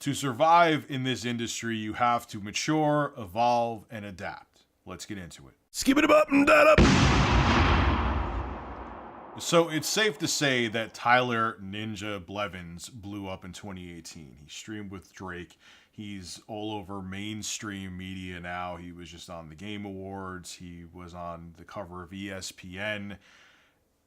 To survive in this industry, you have to mature, evolve, and adapt. Let's get into it. Skip it up and that up. So it's safe to say that Tyler Ninja Blevins blew up in 2018. He streamed with Drake. He's all over mainstream media now. He was just on the Game Awards. He was on the cover of ESPN.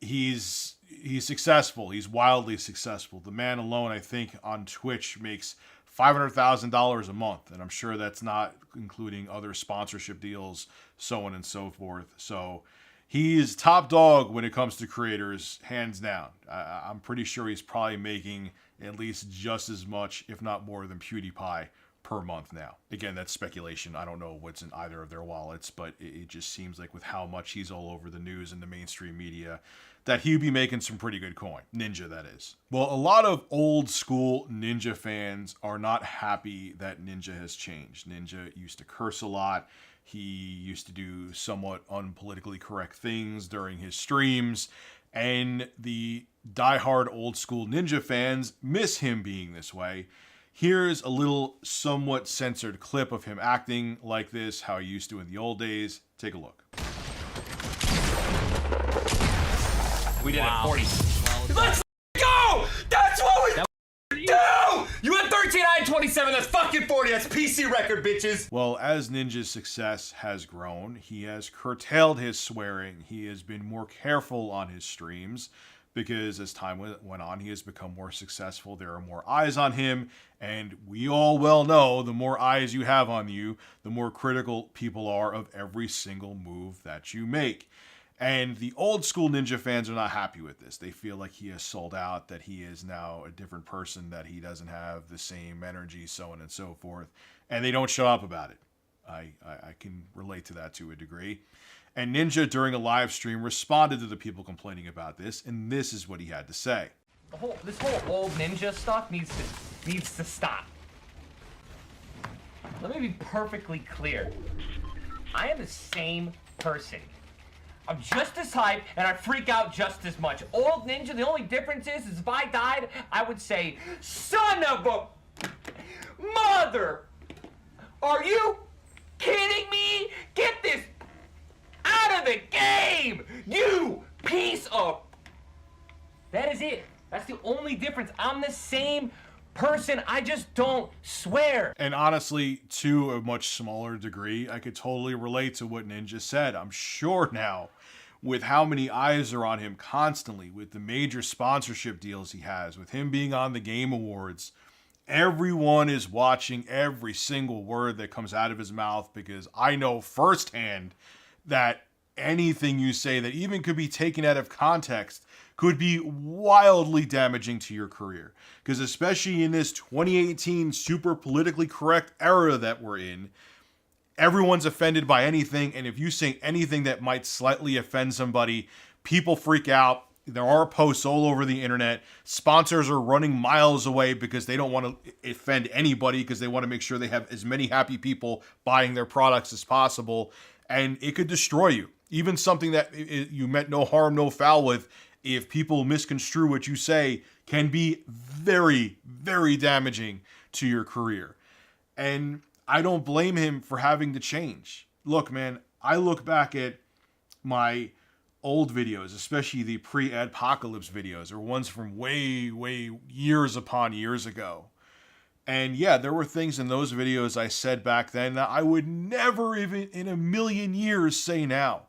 He's successful. He's wildly successful. The man alone, I think, on Twitch makes $500,000 a month, and I'm sure that's not including other sponsorship deals, so on and so forth. So he's top dog when it comes to creators, hands down. I'm pretty sure he's probably making at least just as much, if not more, than PewDiePie per month now. Again, that's speculation. I don't know what's in either of their wallets, but it just seems like with how much he's all over the news and the mainstream media, that he'd be making some pretty good coin. Ninja, that is. Well, a lot of old school Ninja fans are not happy that Ninja has changed. Ninja used to curse a lot. He used to do somewhat unpolitically correct things during his streams, and the diehard old school Ninja fans miss him being this way. Here's a little somewhat censored clip of him acting like this, how he used to in the old days. Take a look. We did it 40. Let's go! That's what we do! You had 13, I had 27. That's fucking 40. That's PC record, bitches. Well, as Ninja's success has grown, he has curtailed his swearing. He has been more careful on his streams because as time went on, he has become more successful. There are more eyes on him, and we all well know the more eyes you have on you, the more critical people are of every single move that you make. And the old school Ninja fans are not happy with this. They feel like he has sold out, that he is now a different person, that he doesn't have the same energy, so on and so forth. And they don't show up about it. I can relate to that to a degree. And Ninja, during a live stream, responded to the people complaining about this, and this is what he had to say. This whole old Ninja stuff needs to stop. Let me be perfectly clear. I am the same person. I'm just as hype, and I freak out just as much. Old Ninja, the only difference is if I died, I would say, son of a mother! Are you kidding me? Get this out of the game! You piece of... That is it. That's the only difference. I'm the same person. I just don't swear. And honestly, to a much smaller degree, I could totally relate to what Ninja said. I'm sure now, with how many eyes are on him constantly, with the major sponsorship deals he has, with him being on the Game Awards, everyone is watching every single word that comes out of his mouth, because I know firsthand that anything you say that even could be taken out of context could be wildly damaging to your career. Because especially in this 2018 super politically correct era that we're in, everyone's offended by anything, and if you say anything that might slightly offend somebody, people freak out. There are posts all over the internet. Sponsors are running miles away because they don't want to offend anybody, because they want to make sure they have as many happy people buying their products as possible, and it could destroy you. Even something that you meant no harm, no foul with, if people misconstrue what you say, can be very, very damaging to your career. And I don't blame him for having to change. Look, man, I look back at my old videos, especially the pre-adpocalypse videos, or ones from way, way years upon years ago. And yeah, there were things in those videos I said back then that I would never even in a million years say now.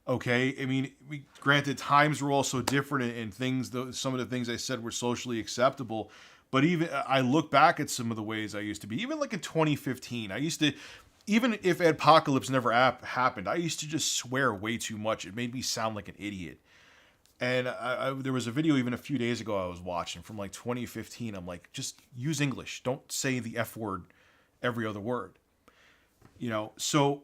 Okay, I mean, granted, times were also different, and things, some of the things I said were socially acceptable. But even I look back at some of the ways I used to be, even like in 2015, I used to, even if Adpocalypse never happened, I used to just swear way too much. It made me sound like an idiot. And there was a video even a few days ago I was watching from like 2015. I'm like, just use English. Don't say the F word every other word. You know, so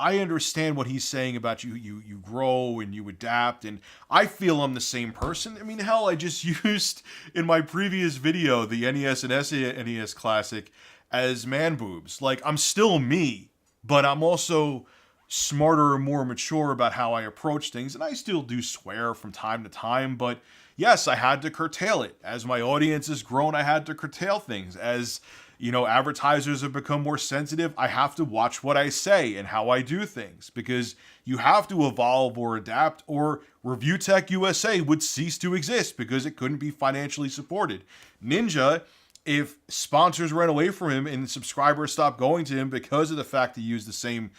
I understand what he's saying about you grow and you adapt, and I feel I'm the same person. I mean, hell, I just used in my previous video the NES and SNES Classic as man boobs. Like, I'm still me, but I'm also smarter and more mature about how I approach things, and I still do swear from time to time, but yes, I had to curtail it. As my audience has grown, I had to curtail things. As You know, advertisers have become more sensitive. I have to watch what I say and how I do things because you have to evolve or adapt, or Review Tech USA would cease to exist because it couldn't be financially supported. Ninja, if sponsors ran away from him and subscribers stopped going to him because of the fact he used the same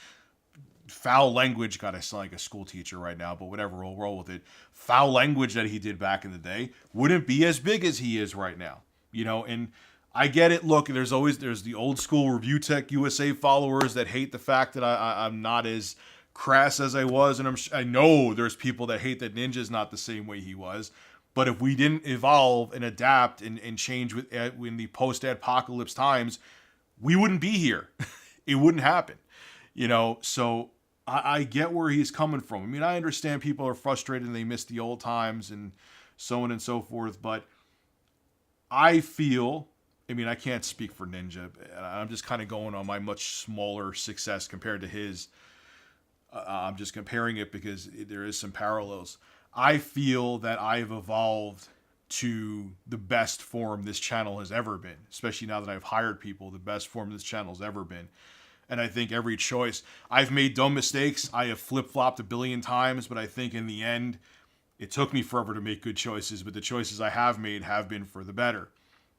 foul language, God, I sound like a school teacher right now, but whatever, we'll roll with it. Foul language that he did back in the day wouldn't be as big as he is right now. You know, and I get it. Look, there's the old school Review Tech USA followers that hate the fact that I'm not as crass as I was, and I know there's people that hate that Ninja's not the same way he was. But if we didn't evolve and adapt and change in the post-apocalypse times, we wouldn't be here. It wouldn't happen. You know, so I get where he's coming from. I mean, I understand people are frustrated and they miss the old times and so on and so forth, but I feel, I mean, I can't speak for Ninja. I'm just kind of going on my much smaller success compared to his. I'm just comparing it because there is some parallels. I feel that I've evolved to the best form this channel has ever been, especially now that I've hired people, the best form this channel has ever been. And I think every choice, I've made dumb mistakes. I have flip-flopped a billion times, but I think in the end, it took me forever to make good choices, but the choices I have made have been for the better.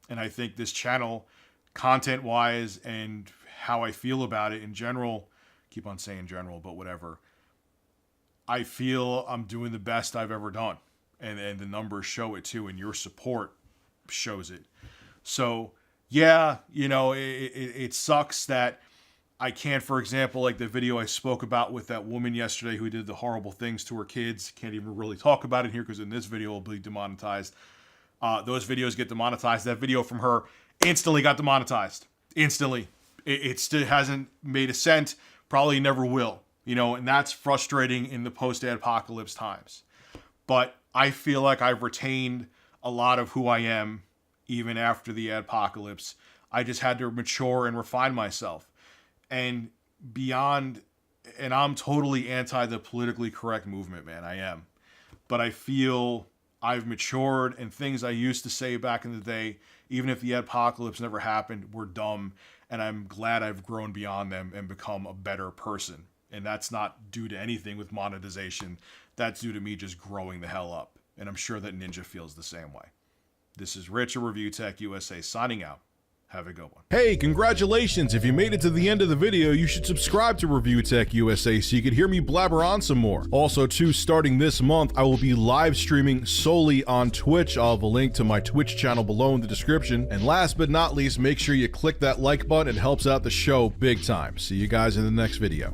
And I think this channel, content-wise and how I feel about it in general, keep on saying general, but whatever, I feel I'm doing the best I've ever done. And the numbers show it too, and your support shows it. So, yeah, you know, it sucks that I can't, for example, like the video I spoke about with that woman yesterday who did the horrible things to her kids. Can't even really talk about it here because in this video will be demonetized. Those videos get demonetized. That video from her instantly got demonetized. Instantly. It still hasn't made a cent. Probably never will. You know, and that's frustrating in the post-apocalypse times. But I feel like I've retained a lot of who I am even after the apocalypse. I just had to mature and refine myself. And beyond, and I'm totally anti the politically correct movement, man. I am. But I feel I've matured, and things I used to say back in the day, even if the apocalypse never happened, were dumb. And I'm glad I've grown beyond them and become a better person. And that's not due to anything with monetization. That's due to me just growing the hell up. And I'm sure that Ninja feels the same way. This is Rich of Review Tech USA signing out. Have a good one. Hey, congratulations! If you made it to the end of the video, you should subscribe to Review Tech USA so you can hear me blabber on some more. Also, too, starting this month, I will be live streaming solely on Twitch. I'll have a link to my Twitch channel below in the description. And last but not least, make sure you click that like button. It helps out the show big time. See you guys in the next video.